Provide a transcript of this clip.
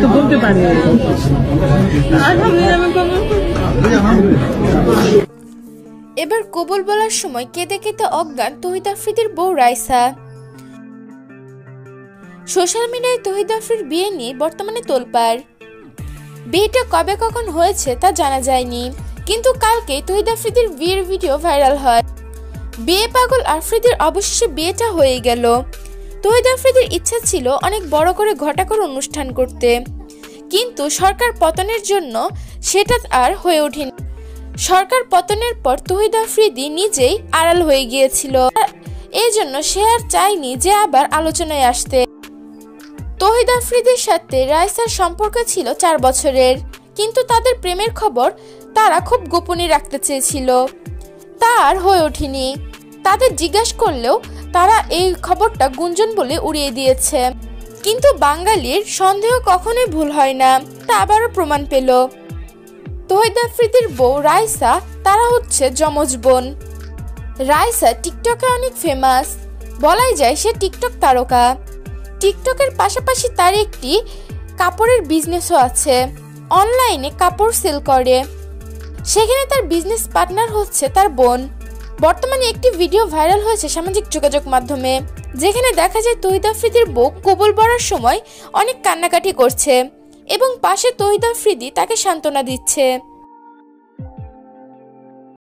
তো বলতে পারি। এবার কবুল বলার সময় কেঁদে কেঁদে অজ্ঞান তহিদ আফ্রিদির বউ রাইসা। সোশ্যাল মিডিয়ায় তহিদ আফ্রিদির বিয়ে নিয়ে বর্তমানে তোলপাড়। বিয়েটা কবে কখন হয়েছে তা জানা যায়নি, কিন্তু কালকে তহিদ আফ্রিদির বিয়ের ভিডিও ভাইরাল হয়। বিয়ে পাগল আফ্রিদির অবশেষে বিয়েটা হয়ে গেল। তহিদ আফ্রিদির ইচ্ছা ছিল অনেক বড় করে ঘটা করে অনুষ্ঠান করতে, কিন্তু সরকার পতনের জন্য সেটা আর হয়ে ওঠেনি। সরকার পতনের পর তহিদ আফ্রিদি নিজেই আড়াল হয়ে গিয়েছিল, এই জন্য সে আর চায়নি যে আবার আলোচনায় আসতে। তহিদ আফ্রিদির সাথে রাইসার সম্পর্ক ছিল 4 বছরের, কিন্তু তাদের প্রেমের খবর তারা খুব গোপনে রাখতে চেয়েছিল, তা আর হয়ে ওঠেনি। তাদের জিজ্ঞাসা করলেও তারা এই খবরটা গুঞ্জন বলে উড়িয়ে দিয়েছে, কিন্তু বাঙালির সন্দেহ কখনোই ভুল হয় না, তা আবারও প্রমাণ পেল। তহিদ আফ্রিদির বউ রাইসা, তারা হচ্ছে যমজ বোন। রাইসা টিকটকে অনেক ফেমাস, বলাই যায় সে টিকটক তারকা। টিকটকের পাশাপাশি তার একটি কাপড়ের বিজনেসও আছে, অনলাইনে কাপড় সেল করে, সেখানে তার বিজনেস পার্টনার হচ্ছে তার বোন। বর্তমানে একটি ভিডিও ভাইরাল হয়েছে সামাজিক যোগাযোগ মাধ্যমে, যেখানে দেখা যায় তহিদ আফ্রিদির বউ কবুল বলার সময় অনেক কান্নাকাটি করছে এবং পাশে তহিদ আফ্রিদি তাকে সান্ত্বনা দিচ্ছে।